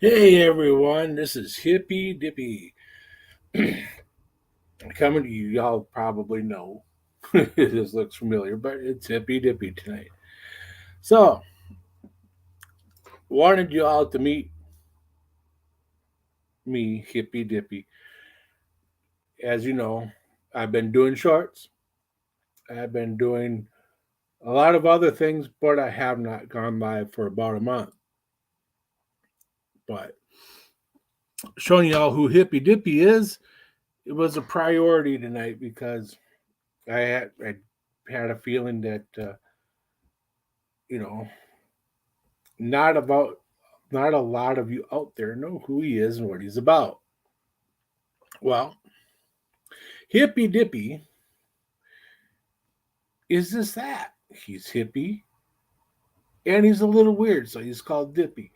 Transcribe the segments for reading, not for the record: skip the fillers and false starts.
Hey everyone, this is Hippie Dippie coming to you. Y'all probably know this looks familiar, but it's Hippie Dippie tonight. So, wanted you all to meet me, Hippie Dippie. As you know, I've been doing shorts, I've been doing a lot of other things, but I have not gone live for about a month. But showing y'all who Hippie Dippie is, it was a priority tonight because I had a feeling that you know not about not a lot of you out there know who he is and what he's about. Well, Hippy Dippy is just that. He's hippie and he's a little weird, so he's called Dippy.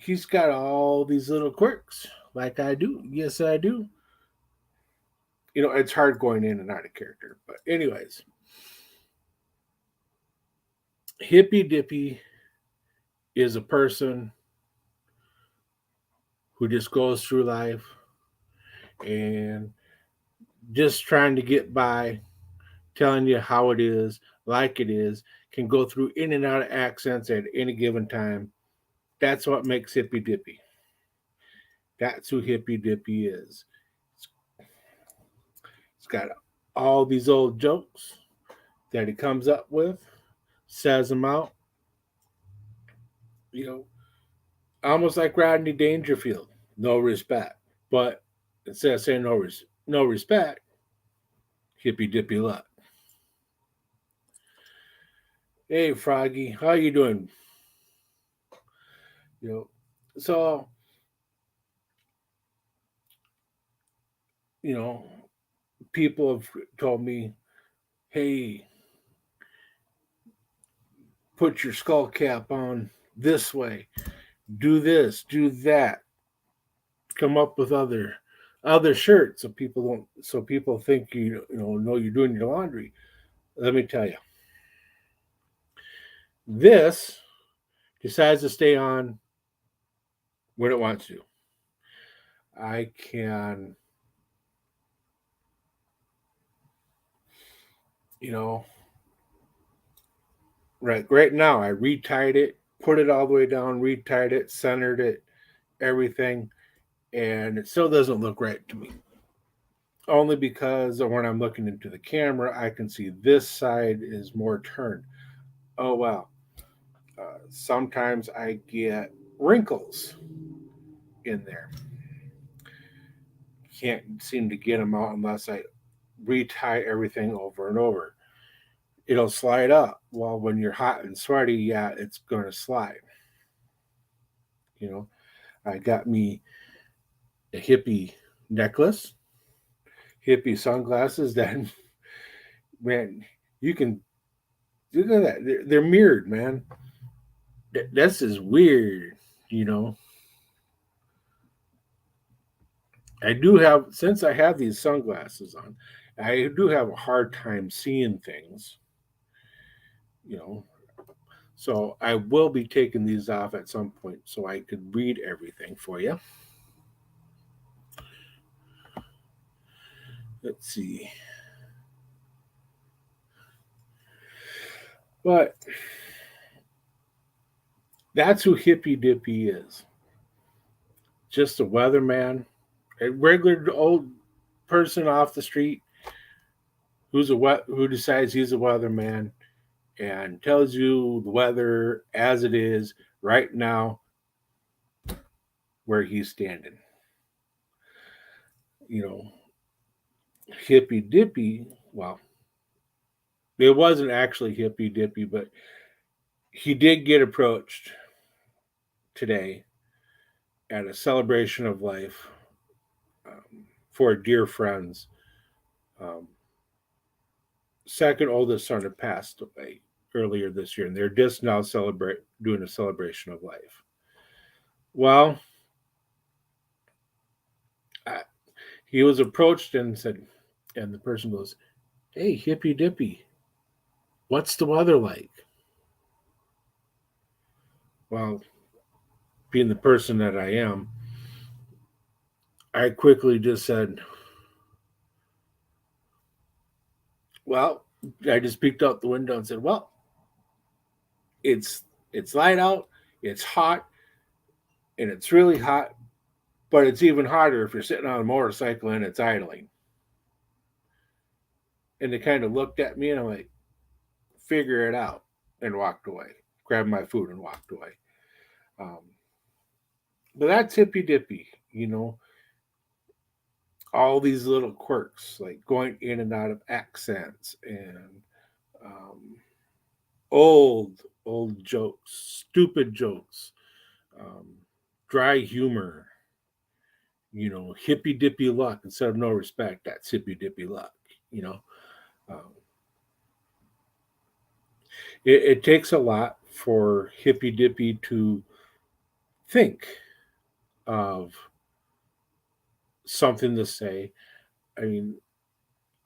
He's got all these little quirks, like I do. Yes, I do. It's hard going in and out of character. But, anyways, Hippy Dippy is a person who just goes through life and just trying to get by, telling you how it is, like it is, can go through in and out of accents at any given time. That's what makes Hippy Dippy. That's who Hippy Dippy is. He's got all these old jokes that he comes up with, says them out, you know, almost like Rodney Dangerfield. No respect. But instead of saying no respect, Hippy Dippy luck. Hey Froggy, how you doing? You know, so you know, people have told me, hey, put your skull cap on this way, do this, do that, come up with other shirts so people think you know you're doing your laundry. Let me tell you, this decides to stay on when it wants to. I can, you know, right now I retied it, put it all the way down, retied it, centered it, everything, and it still doesn't look right to me. Only because when I'm looking into the camera, I can see this side is more turned. Oh wow! Sometimes I get wrinkles in there. Can't seem to get them out unless I retie everything over and over. It'll slide up. Well, when you're hot and sweaty, yeah, it's going to slide. You know, I got me a hippie necklace, hippie sunglasses. That man, you can look at that. They're mirrored, man. This is weird. You know, I do have since I have these sunglasses on, I do have a hard time seeing things. You know, so I will be taking these off at some point so I could read everything for you. Let's see. But that's who Hippy Dippy is. Just a weatherman, a regular old person off the street who decides he's a weatherman and tells you the weather as it is right now where he's standing. You know, Hippy Dippy, well, it wasn't actually Hippy Dippy, but he did get approached today at a celebration of life for dear friends. Um, Second oldest son had passed away earlier this year, and they're just now celebrate doing a celebration of life. Well, I, he was approached and said, and the person goes, "Hey, Hippy Dippy, what's the weather like?" Well, being the person that I am, I quickly just said, well, I just peeked out the window and said, well, it's it's light out, it's hot, and it's really hot, but it's even hotter if you're sitting on a motorcycle and it's idling. And they kind of looked at me and I'm like, figure it out, and walked away. Grabbed my food and walked away. Um, but that's hippy dippy, you know, all these little quirks, like going in and out of accents and um, old, old jokes, stupid jokes, um, dry humor, hippy dippy luck instead of no respect. That's hippy dippy luck, you know. Um, it takes a lot for hippy dippy to think of something to say. I mean,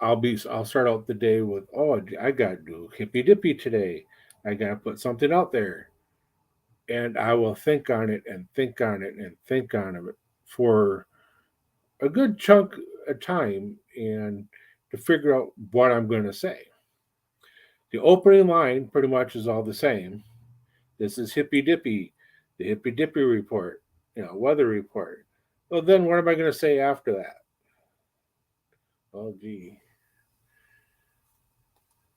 I'll start out the day with, oh, I gotta do hippy dippy today. I gotta put something out there, and I will think on it and think on it and think on it for a good chunk of time, and to figure out what I'm going to say. The opening line pretty much is all the same. This is hippy dippy, the hippy dippy report, weather report. Well, then what am I going to say after that? Oh, gee.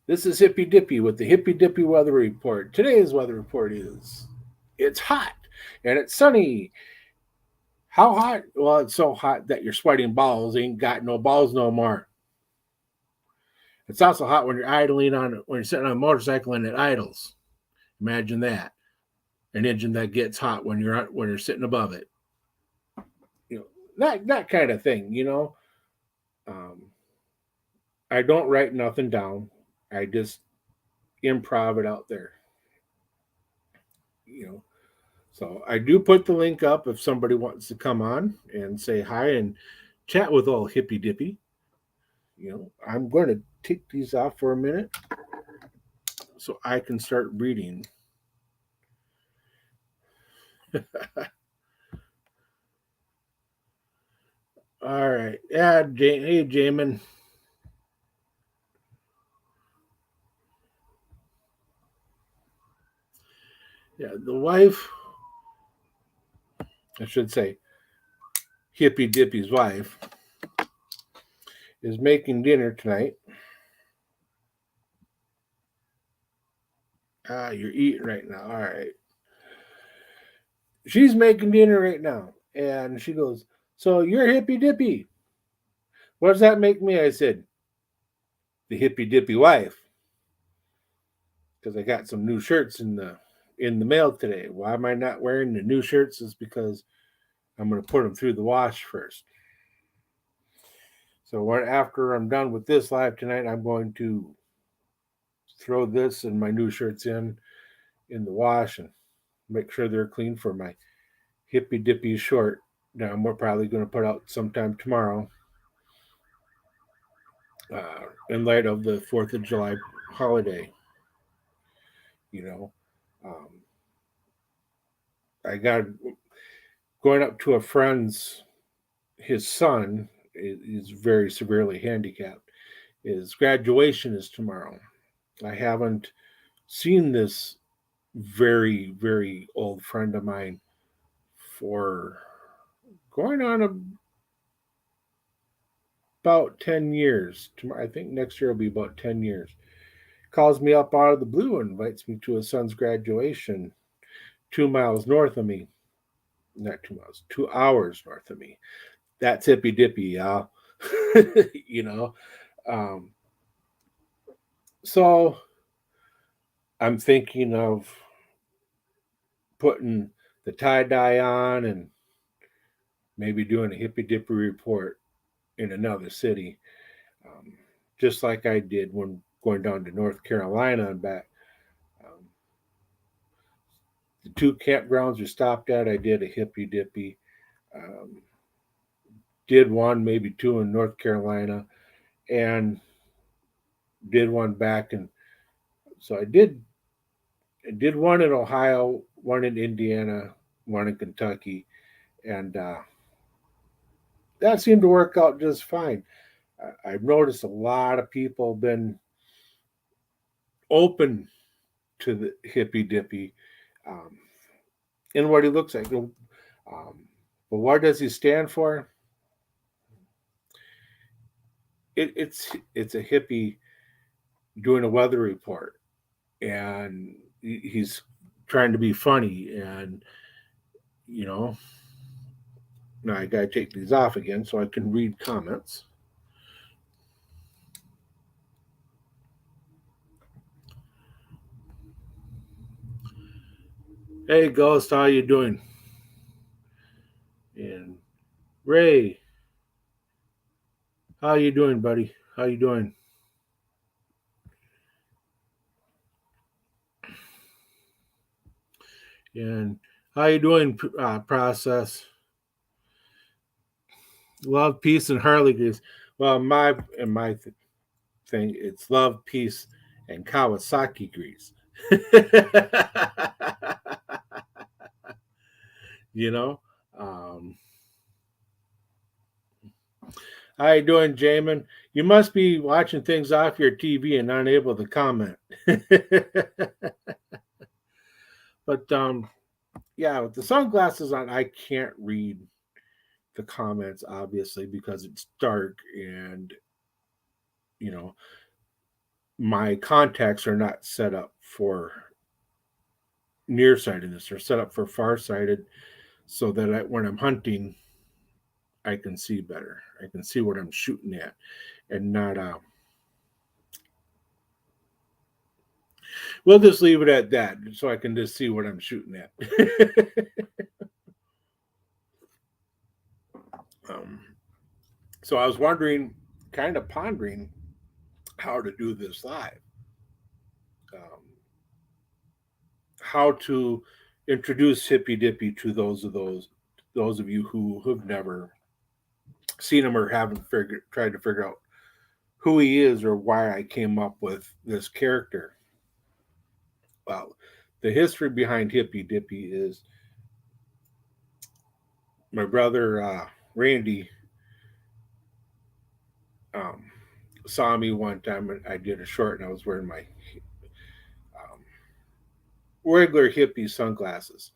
This is hippy dippy with the hippy dippy weather report. Today's weather report is it's hot and it's sunny. How hot? Well, it's so hot that your sweating balls ain't got no balls no more. It's also hot when you're when you're sitting on a motorcycle and it idles. Imagine that. An engine that gets hot when you're sitting above it. You know, that kind of thing, Um, I don't write nothing down. I just improv it out there, you know. So I do put the link up if somebody wants to come on and say hi and chat with all hippy dippy. I'm going to take these off for a minute so I can start reading. All right. Yeah, hey, Jamin. Yeah, the wife, I should say, Hippy Dippy's wife, is making dinner tonight. Ah, you're eating right now. All right. She's making dinner right now. And she goes, so you're Hippy Dippy. What does that make me? I said, the Hippy Dippy wife. Because I got some new shirts in the mail today. Why am I not wearing the new shirts? Is because I'm going to put them through the wash first. So after I'm done with this live tonight, I'm going to throw this and my new shirts in the wash and make sure they're clean for my hippy dippy short. Now we're probably going to put out sometime tomorrow, in light of the 4th of July holiday. You know, um, I got going up to a friend's. His son is very severely handicapped. His graduation is tomorrow. I haven't seen this very, very old friend of mine for going on about 10 years. I think next year will be about 10 years. Calls me up out of the blue and invites me to his son's graduation 2 miles north of me. Not 2 miles, 2 hours north of me. That's hippy dippy, y'all. you know. Um, so I'm thinking of putting the tie dye on and maybe doing a hippy dippy report in another city, um, just like I did when going down to North Carolina and back. Um, the two campgrounds we stopped at, I did a hippy dippy. Um, did one, maybe two in North Carolina, and did one back in. So I did one in Ohio, one in Indiana, one in Kentucky, and that seemed to work out just fine. I've noticed a lot of people have been open to the hippie dippy, um, in what he looks like. But what does he stand for? It's a hippie doing a weather report, and he's trying to be funny, and you know. Now I gotta take these off again so I can read comments. Hey Ghost, how you doing? And Ray, how you doing, buddy? How you doing? And how you doing, process? Love, peace, and Harley grease. Well, my thing, it's love, peace, and Kawasaki grease. you know. Um, how you doing, Jamin? You must be watching things off your TV and unable to comment. but yeah, with the sunglasses on, I can't read the comments obviously because it's dark and you know my contacts are not set up for nearsightedness. They're set up for farsighted, so that when I'm hunting, I can see better. I can see what I'm shooting at, and not. We'll just leave it at that, so I can just see what I'm shooting at. um, so I was wondering, kind of pondering, how to do this live. Um, how to introduce Hippie Dippy to those of you who have never seen him or haven't tried to figure out who he is or why I came up with this character. Well, the history behind Hippie Dippy is my brother Randy um, saw me one time and I did a short and I was wearing my um, regular hippie sunglasses.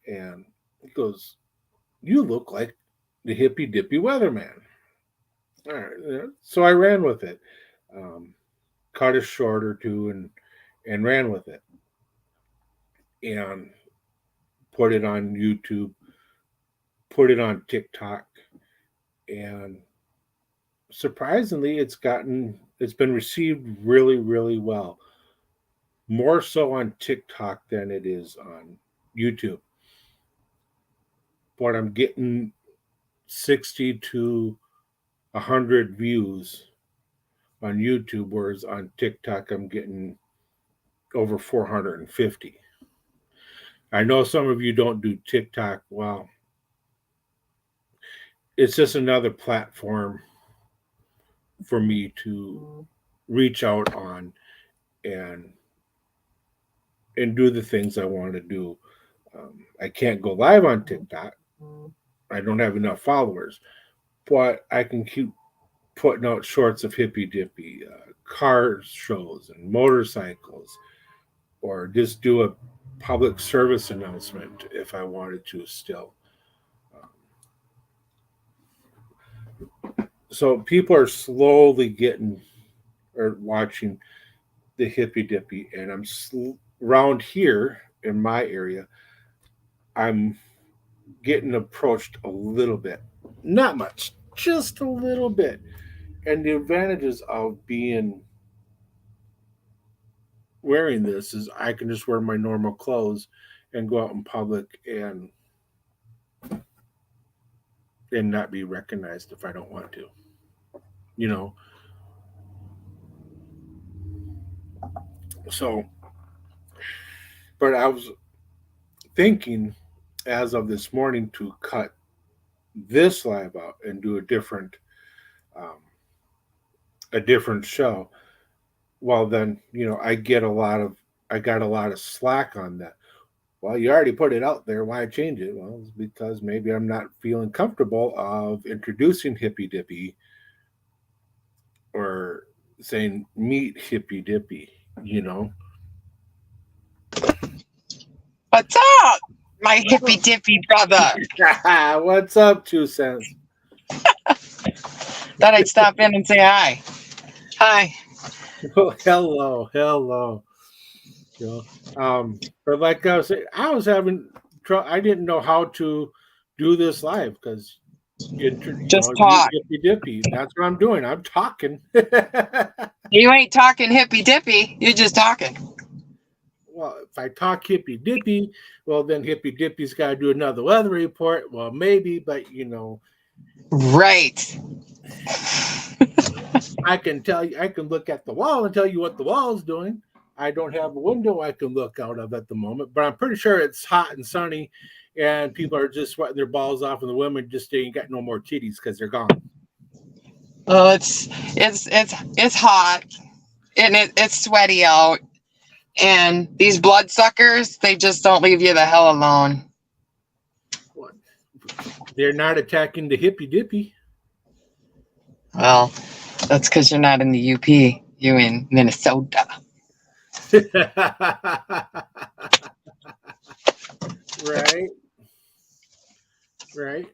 And he goes, "You look like the Hippie Dippy weatherman." All right, so I ran with it. Um, cut a short or two and ran with it and put it on YouTube, put it on TikTok, and surprisingly, it's been received really well. More so on TikTok than it is on YouTube. But I'm getting 60 to 100 views on YouTube, whereas on TikTok I'm getting over 450. I know some of you don't do TikTok. Well, it's just another platform for me to reach out on and do the things I want to do. I can't go live on TikTok. I don't have enough followers, but I can keep putting out shorts of hippy dippy, car shows and motorcycles, or just do a public service announcement if I wanted to still. So people are slowly getting or watching the hippy dippy, and around here in my area, I'm getting approached a little bit, not much, just a little bit. And the advantages of being wearing this is I can just wear my normal clothes and go out in public and not be recognized if I don't want to. You know, so but I was thinking as of this morning to cut this live out and do um, a different show. Well, then I got a lot of slack on that. Well, you already put it out there. Why change it? Well, it's because maybe I'm not feeling comfortable of introducing Hippie Dippie or saying meet Hippie Dippie, you know. What's up, my hippy dippy brother? What's up, 2 cents? Thought I'd stop in and say hi. Hi. Oh, hello, hello. You but like I was saying, I was having trouble. I didn't know how to do this live because Just meet talk. Hippie Dippie. That's what I'm doing. I'm talking. You ain't talking hippy dippy. You're just talking. Well, if I talk Hippie Dippie, well, then Hippie Dippie's got to do another weather report. Well, maybe, but Right. I can tell you, I can look at the wall and tell you what the wall's doing. I don't have a window I can look out of at the moment, but I'm pretty sure it's hot and sunny, and people are just sweating their balls off, and the women just ain't got no more titties because they're gone. Well, it's hot and it's sweaty out. And these bloodsuckers, they just don't leave you the hell alone. What? They're not attacking the Hippie Dippie. Well, that's because you're not in the UP. You in Minnesota. Right, right.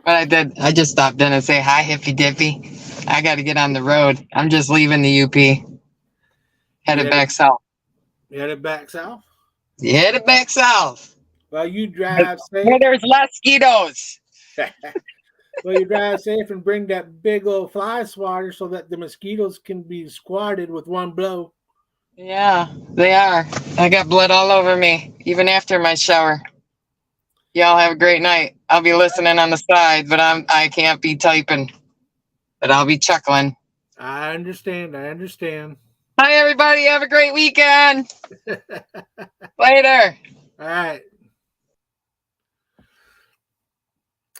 But I did. I just stopped in and say hi, hippy dippy. I got to get on the road. I'm just leaving the UP, You headed back south. headed back south. Headed back south, Well, you drive where safe. there's less mosquitoes. Well, you drive safe and bring that big old fly swatter so that the mosquitoes can be squatted with one blow. Yeah, they are. I got blood all over me, even after my shower. Y'all have a great night. I'll be listening on the side, but I can't be typing, but I'll be chuckling. I understand. I understand. Hi, everybody. Have a great weekend. All Later. right.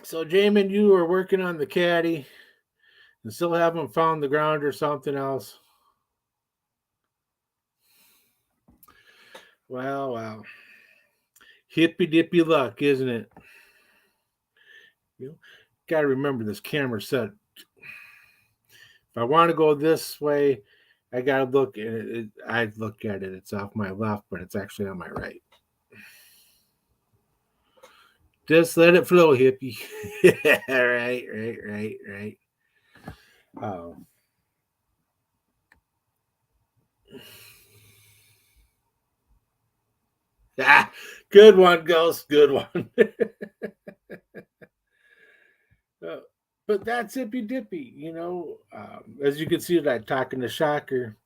So, Jamin, you are working on the caddy and still haven't found the ground or something else. Well, well. Hippy dippy luck, isn't it? You got to remember this camera set. If I want to go this way, I got to look at it. I look at it. It's off my left, but it's actually on my right. Just let it flow, hippie. Right, right, right, right. Um, ah, good one, Ghost. Good one. Uh, but that's hippy dippy, as you can see that talking to Shocker,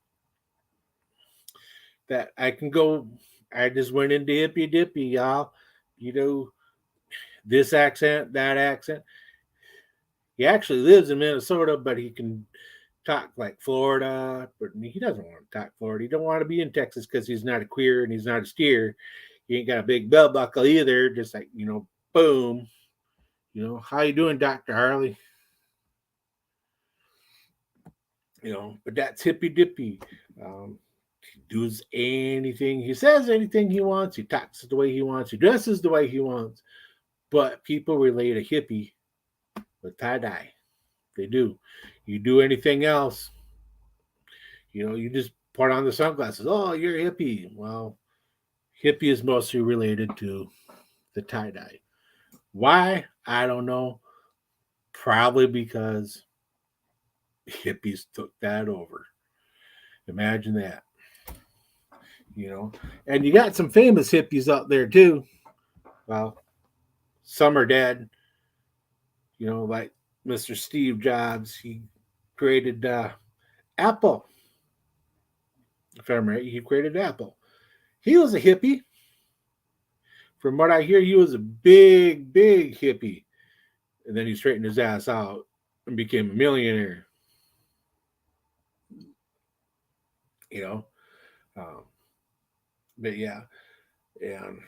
that I can go. I just went into hippy dippy, y'all. You know, this accent, that accent. He actually lives in Minnesota, but he can talk like Florida, but he doesn't want to talk Florida. He don't want to be in Texas because he's not a queer and he's not a steer. He ain't got a big belt buckle either. Just like boom. How you doing, Doctor Harley? But that's hippy dippy. He does anything. He says anything he wants. He talks the way he wants. He dresses the way he wants. But people relate a hippie with tie dye. They do. You do anything else, you just put on the sunglasses. Oh, you're a hippie. Well, hippie is mostly related to the tie dye. Why? I don't know. Probably because hippies took that over. Imagine that. And you got some famous hippies out there too. Well, some are dead. Like Mr. Steve Jobs. He created Apple. If I'm right, he created Apple. He was a hippie. From what I hear, he was a big, big hippie. And then he straightened his ass out and became a millionaire. You know, um, but yeah, and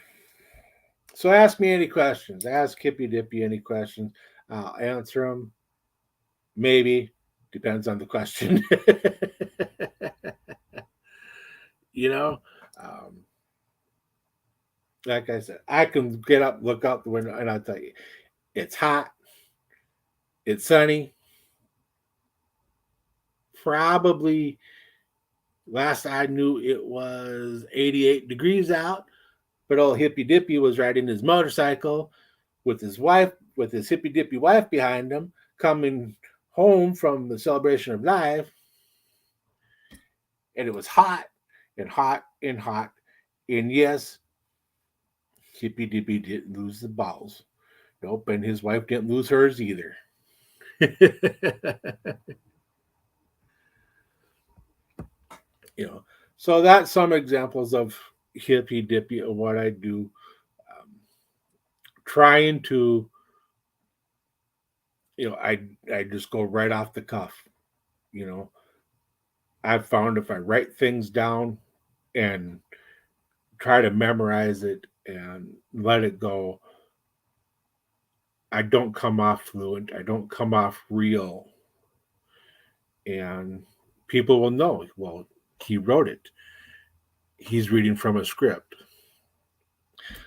so ask me any questions. Ask Hippie Dippy any questions. I'll answer them. Maybe depends on the question. you know, um, Like I said, I can get up, look out the window, and I'll tell you, it's hot, it's sunny. Probably last I knew it was 88 degrees out, but old Hippie Dippy was riding his motorcycle with his wife, with his Hippie Dippy wife behind him, coming home from the celebration of life, and it was hot and hot and hot. And yes, Hippie Dippy didn't lose the balls. Nope, and his wife didn't lose hers either. you know, so that's some examples of Hippie Dippy of what I do. Trying to, I just go right off the cuff. You know, I've found if I write things down and try to memorize it and let it go, I don't come off fluent. I don't come off real. And people will know, well, he wrote it. He's reading from a script.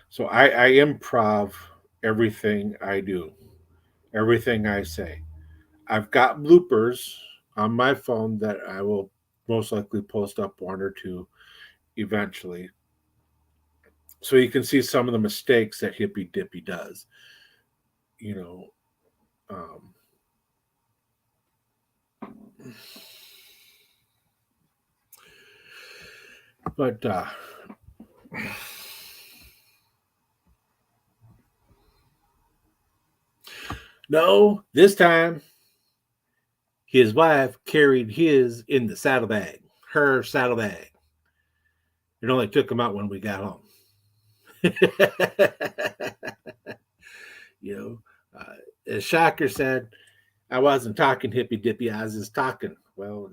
So I improv everything I do, everything I say. I've got bloopers on my phone that I will most likely post up one or two eventually. So you can see some of the mistakes that Hippie Dippy does. You know, um, but no, this time his wife carried his in the saddlebag, her saddlebag. It only took him out when we got home. you know, as Shocker said, I wasn't talking hippy dippy. I was just talking. Well,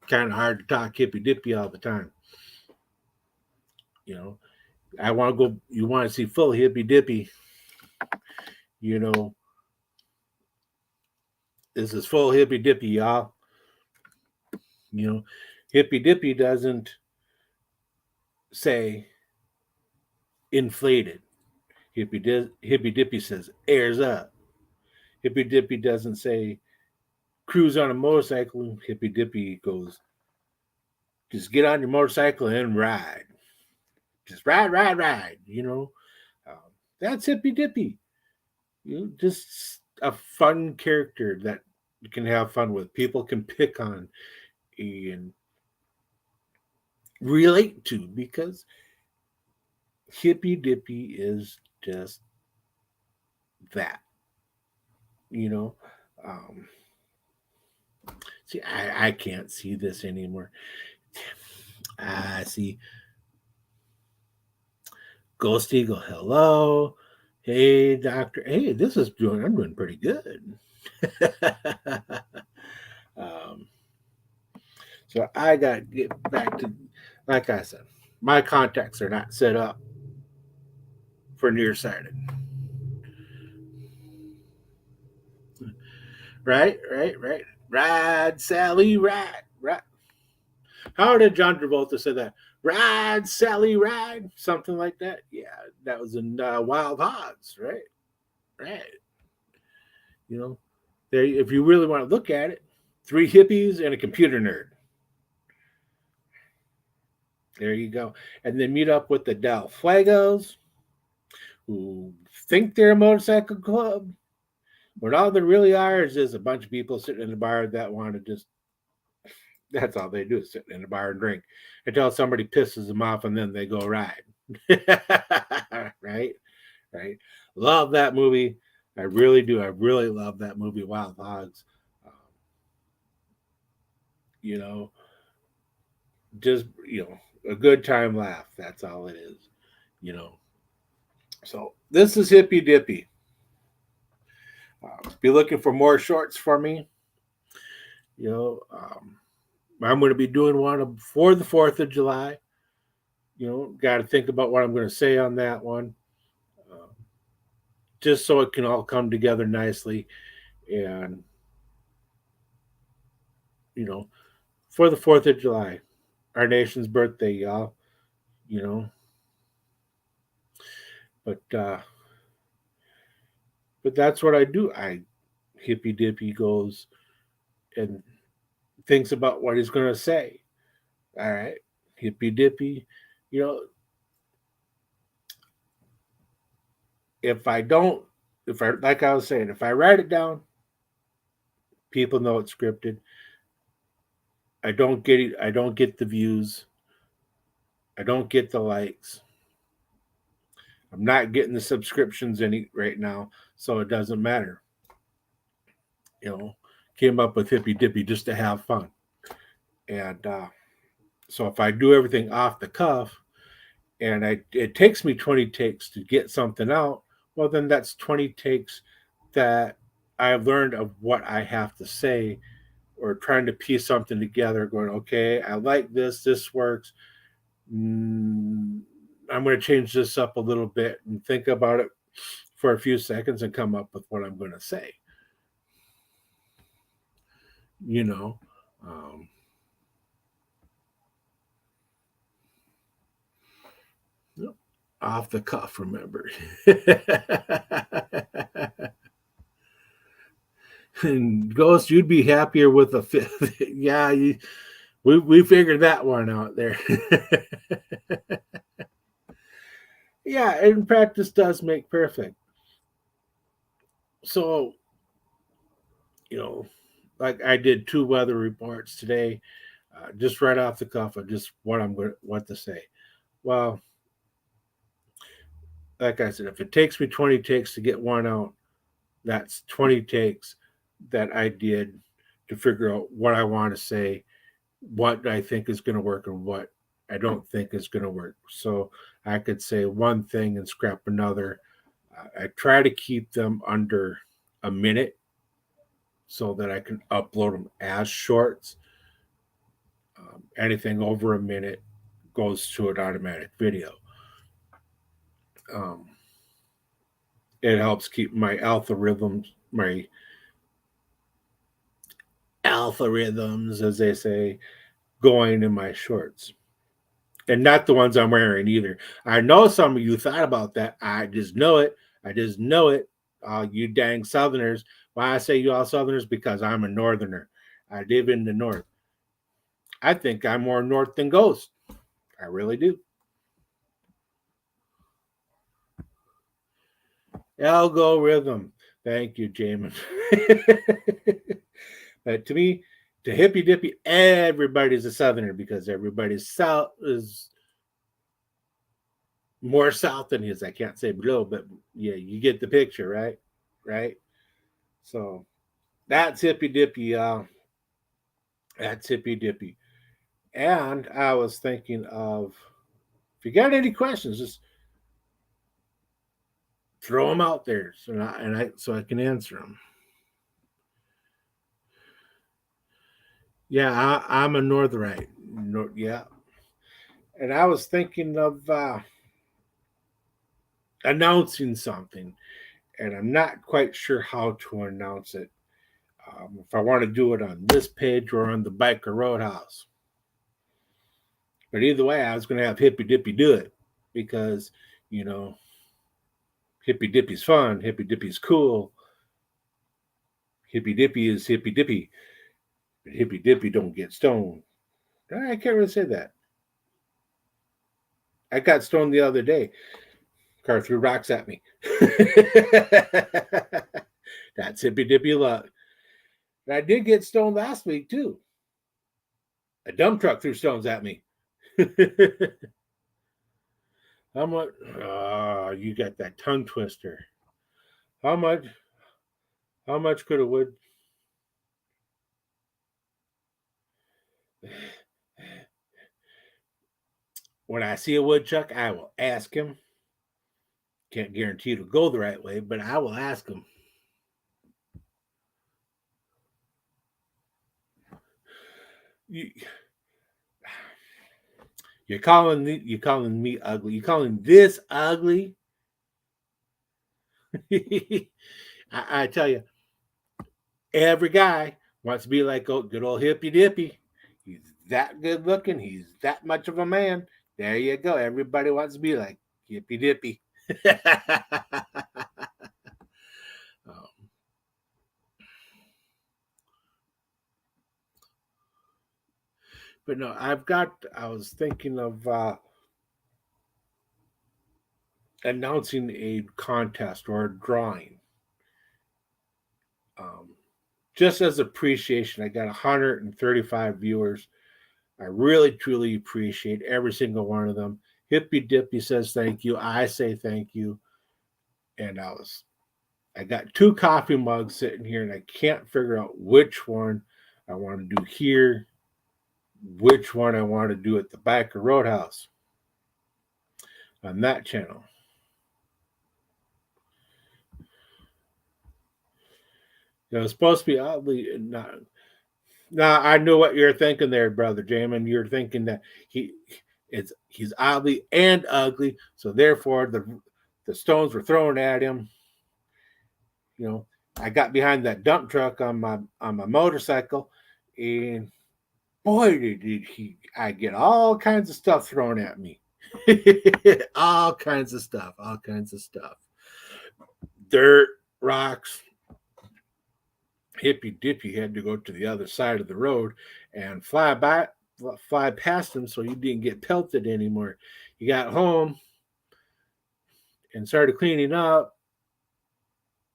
kind of hard to talk hippy dippy all the time. You know, I want to go. You want to see full hippy dippy? You know, this is full hippy dippy, y'all. You know, hippy dippy doesn't say inflated. Hippy dippy says airs up. Hippy dippy doesn't say cruise on a motorcycle. Hippy dippy goes just get on your motorcycle and ride. Just ride, ride, ride. Um, that's hippy dippy. Just a fun character that you can have fun with. People can pick on and relate to because hippy dippy is just that. You know, um, see, I can't see this anymore. I see Ghost Eagle. Hello. Hey, doctor. Hey, this is doing. I'm doing pretty good. um, so I got to get back to, like I said, my contacts are not set up for nearsighted. Right, right, right. Ride, Sally, ride, ride. How did John Travolta say that? Ride, Sally, ride. Something like that. Yeah, that was in Wild Hogs, right? Right. You know, there. If you really want to look at it, three hippies and a computer nerd. There you go. And then meet up with the Del Fuegos, who think they're a motorcycle club, but all there really are is just a bunch of people sitting in the bar that want to just, that's all they do is sit in the bar and drink until somebody pisses them off and then they go ride. right? Right? Love that movie. I really do. I really love that movie, Wild Hogs. Um, you know, just, a good time laugh. That's all it is, you know. So this is Hippy Dippy. Be looking for more shorts for me. I'm going to be doing one for the 4th of July. Got to think about what I'm going to say on that one, uh, just so it can all come together nicely. And, you know, for the 4th of July, our nation's birthday, y'all, you know, But but that's what I do. I Hippy Dippy goes and thinks about what he's going to say. All right, Hippy Dippy. You know, if I don't, if I like I was saying, if I write it down, people know it's scripted. I don't get it. I don't get the views. I don't get the likes. I'm not getting the subscriptions any right now, so it doesn't matter. You know, came up with Hippy Dippy just to have fun, and so if I do everything off the cuff, and it takes me 20 takes to get something out, well then that's 20 takes that I've learned of what I have to say, or trying to piece something together, going, okay, I like this, this works. Mm, I'm going to change this up a little bit and think about it for a few seconds and come up with what I'm going to say. You know, um, off the cuff, remember. And Ghost, you'd be happier with a fifth. Yeah, we figured that one out there. Yeah, and practice does make perfect. So, you know, like I did two weather reports today, just right off the cuff of just what to say. Well, like I said, if it takes me 20 takes to get one out, that's 20 takes that I did to figure out what I want to say, what I think is going to work, and what I don't think is going to work. So I could say one thing and scrap another. I try to keep them under a minute so that I can upload them as shorts. Anything over a minute goes to an automatic video. Um, it helps keep my algorithms, as they say, going in my shorts. And not the ones I'm wearing either. I know some of you thought about that. I just know it. I just know it. You dang Southerners. Why I say you all Southerners? Because I'm a Northerner. I live in the North. I think I'm more North than Ghost. I really do. Algorithm. Thank you, Jamin. But to me, to Hippy Dippy, everybody's a Southerner because everybody's south is more south than he is. I can't say below, but yeah, you get the picture, right? Right. So that's Hippy Dippy. That's Hippy Dippy. And I was thinking of, if you got any questions, just throw them out there, so I can answer them. Yeah, I'm a Northerite. Yeah, and I was thinking of announcing something, and I'm not quite sure how to announce it. If I want to do it on this page or on the Biker Roadhouse. But either way, I was going to have Hippy Dippy do it because, you know, Hippy Dippy's fun, Hippy Dippy's cool, Hippy Dippy is Hippy Dippy, but Hippy Dippy don't get stoned. I can't really say that. I got stoned the other day. Car threw rocks at me. That's Hippy Dippy luck. And I did get stoned last week too. A dump truck threw stones at me. How much? You got that tongue twister. How much? How much could a wood? When I see a woodchuck, I will ask him. Can't guarantee it'll go the right way, but I will ask him. You, you're calling me ugly. You calling this ugly? I tell you, every guy wants to be like good old Hippy Dippy. He's that good looking. He's that much of a man. There you go. Everybody wants to be like Hippy Dippy. um, but no, I was thinking of announcing a contest or a drawing. Um, just as appreciation, I got 135 viewers. I really, truly appreciate every single one of them. Hippie Dippie says thank you. I say thank you. And I got two coffee mugs sitting here, and I can't figure out which one I want to do here, which one I want to do at the Biker Roadhouse on that channel. It's supposed to be oddly not. Now I know what you're thinking there, brother Jamin. You're thinking that he's oddly and ugly, so therefore the stones were thrown at him. I got behind that dump truck on my motorcycle, and boy did I get all kinds of stuff thrown at me. All kinds of stuff. Dirt, rocks. Hippie Dippie had to go to the other side of the road and fly past him so he didn't get pelted anymore. He got home and started cleaning up,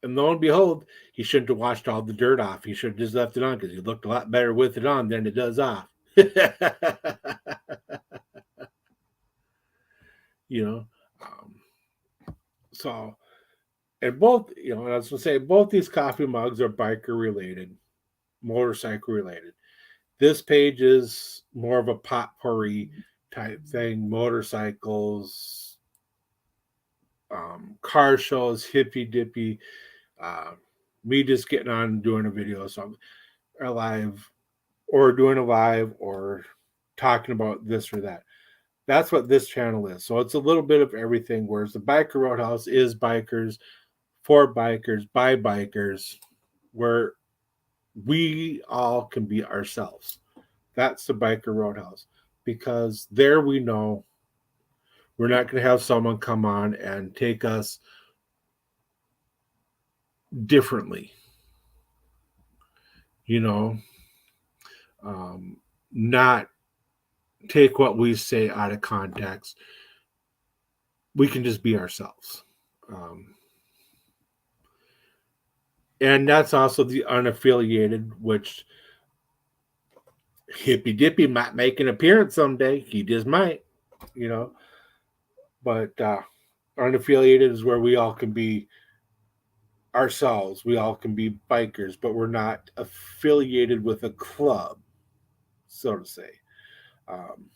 and lo and behold, he shouldn't have washed all the dirt off. He should have just left it on because he looked a lot better with it on than it does off. you know, um, so and both, I was gonna say both these coffee mugs are biker related, motorcycle related. This page is more of a potpourri type thing, motorcycles, car shows, hippy dippy, uh, me just getting on and doing a video, so I'm live or doing a live or talking about this or that. That's what this channel is. So it's a little bit of everything. Whereas the Biker Roadhouse is bikers, for bikers, by bikers, where we all can be ourselves. That's the Biker Roadhouse. Because there we know we're not going to have someone come on and take us differently. You know, not take what we say out of context. We can just be ourselves. And that's also the unaffiliated, which Hippy Dippy might make an appearance someday. He just might, you know. But unaffiliated is where we all can be ourselves. We all can be bikers, but we're not affiliated with a club, so to say. Um,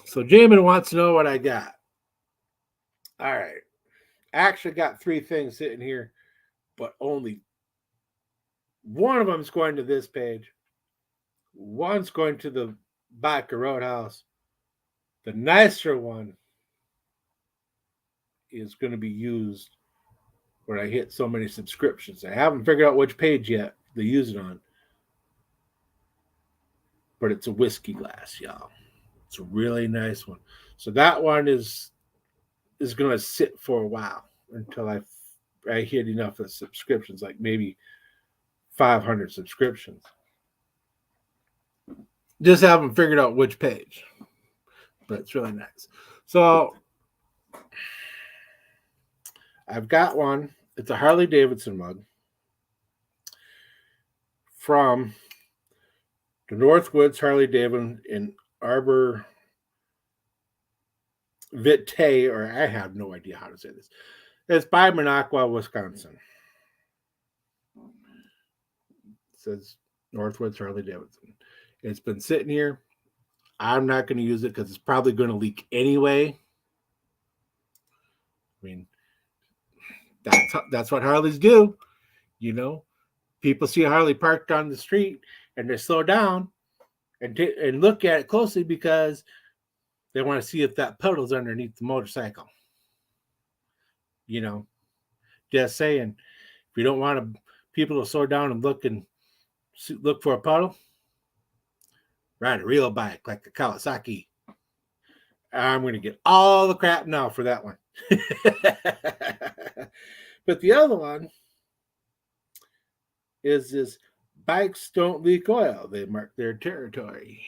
so Jamin wants to know what I got. All right. I actually got three things sitting here, but only one of them is going to this page. One's going to the Biker Roadhouse. The nicer one is going to be used where I hit so many subscriptions. I haven't figured out which page yet to use it on. But it's a whiskey glass, y'all. It's a really nice one. So that one is going to sit for a while until I hit enough of subscriptions, like maybe 500 subscriptions. Just haven't figured out which page, but it's really nice. So I've got one. It's a Harley Davidson mug from the Northwoods Harley Davidson in Arbor Vitae, or I have no idea how to say this. It's by Minocqua, Wisconsin. It says Northwoods Harley Davidson. It's been sitting here. I'm not going to use it because it's probably going to leak anyway. I mean, that's what Harleys do. You know, people see a Harley parked on the street and they slow down and look at it closely because they want to see if that puddle's underneath the motorcycle. You know, just saying, if you don't want people to slow down and look for a puddle, ride a real bike like a Kawasaki. I'm going to get all the crap now for that one. But the other one is this bikes don't leak oil. They mark their territory.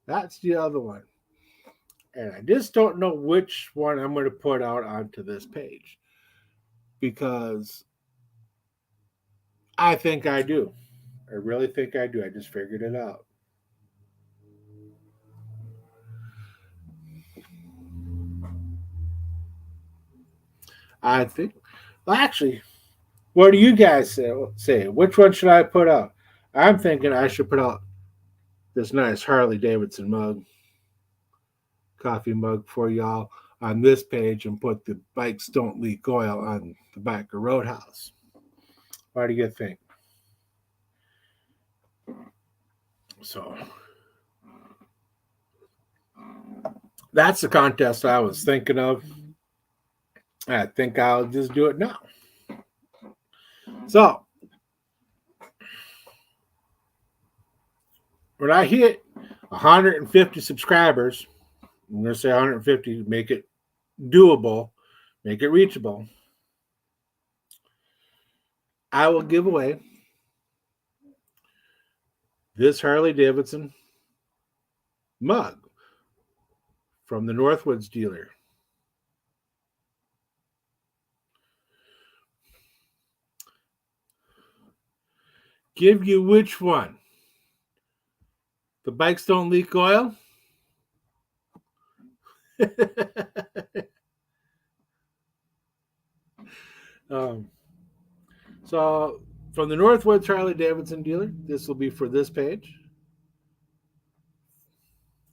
That's the other one. And I just don't know which one I'm going to put out onto this page. Because I think I do. I really think I do. I just figured it out. I think, well, actually, what do you guys say? Which one should I put out? I'm thinking I should put out this nice Harley Davidson coffee mug for y'all on this page and put the bikes don't leak oil on the back of Roadhouse. What do you think? So that's the contest I was thinking of. I think I'll just do it now. So when I hit 150 subscribers, I'm going to say 150, make it doable, make it reachable, I will give away this Harley Davidson mug from the Northwoods dealer. Give you which one? The bikes don't leak oil? So from the Northwoods Harley Davidson dealer, this will be for this page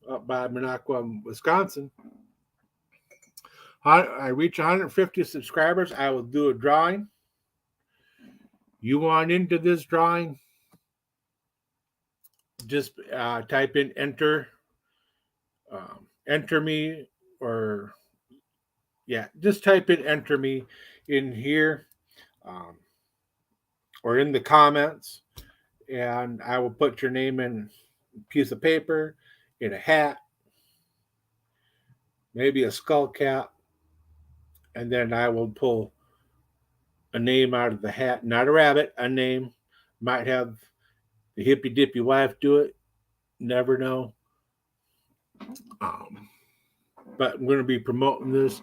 up by Minocqua, Wisconsin. I reach 150 subscribers, I will do a drawing. You want into this drawing? Just type in enter me, or just type in enter me in here or in the comments, and I will put your name in a piece of paper, in a hat, maybe a skull cap, and then I will pull a name out of the hat, not a rabbit, a name. Might have the Hippie Dippie wife do it, never know. But I'm going to be promoting this.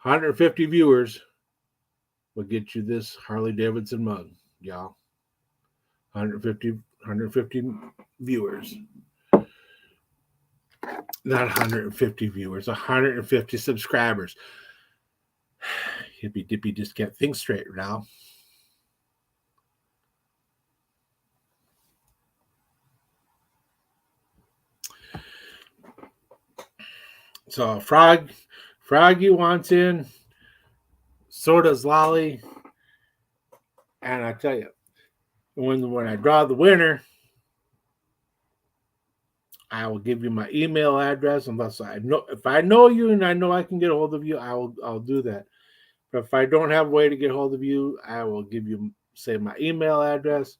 150 viewers will get you this Harley Davidson mug, y'all. 150 viewers. Not 150 viewers, 150 subscribers. Hippie Dippie just can't think straight now. So Froggy wants in, so does Lolly. And I tell you, when I draw the winner, I will give you my email address. Unless if I know you and I know I can get a hold of you, I'll do that. But if I don't have a way to get a hold of you, I will give you, say, my email address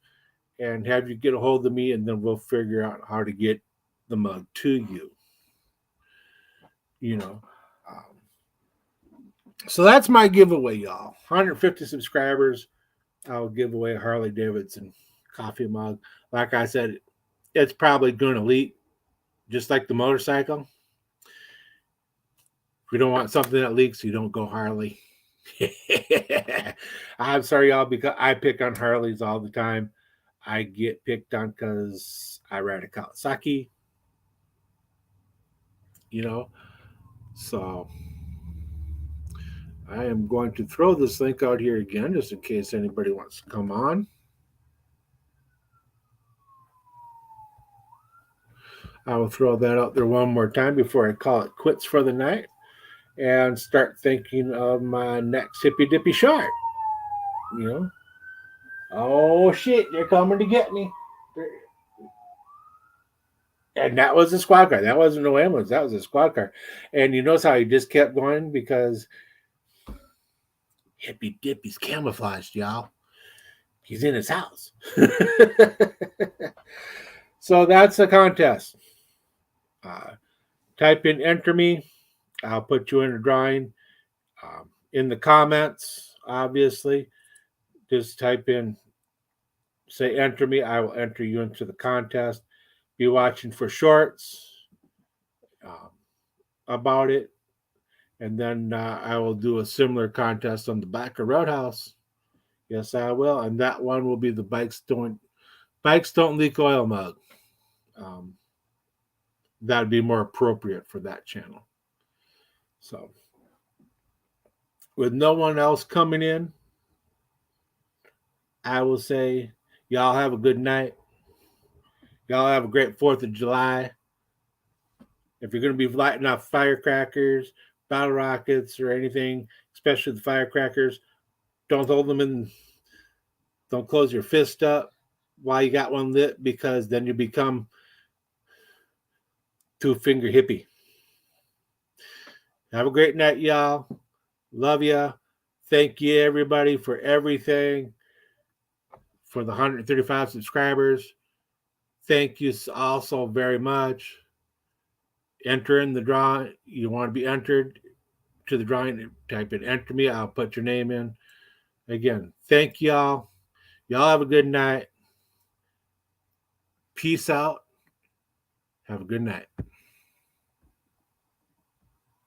and have you get a hold of me, and then we'll figure out how to get the mug to you. So that's my giveaway, y'all. 150 subscribers, I'll give away a Harley Davidson coffee mug. Like I said, it's probably going to leak, just like the motorcycle. If you don't want something that leaks, you don't go Harley. I'm sorry, y'all, because I pick on Harleys all the time. I get picked on because I ride a Kawasaki. So I am going to throw this link out here again, just in case anybody wants to come on. I will throw that out there one more time before I call it quits for the night and start thinking of my next Hippie Dippie shot. Oh shit, they're coming to get me. And that was a squad car. That wasn't no ambulance. That was a squad car. And you notice how he just kept going because Hippie Dippie's camouflaged, y'all. He's in his house. So that's the contest. Type in enter me. I'll put you in a drawing. In the comments, obviously, just type in, say enter me. I will enter you into the contest. Be watching for shorts um, about it. And then I will do a similar contest on the back of Roadhouse. Yes, I will. And that one will be the bikes don't leak oil mug. Um, that'd be more appropriate for that channel. So, with no one else coming in, I will say, y'all have a good night. Y'all have a great 4th of July. If you're going to be lighting off firecrackers, bottle rockets, or anything, especially the firecrackers, don't hold them in, don't close your fist up while you got one lit, because then you become two-finger hippie. Have a great night, y'all. Love ya. Thank you, everybody, for everything. For the 135 subscribers. Thank you also very much. Enter in the drawing. You want to be entered to the drawing, type in enter me. I'll put your name in. Again, thank y'all. Y'all have a good night. Peace out. Have a good night.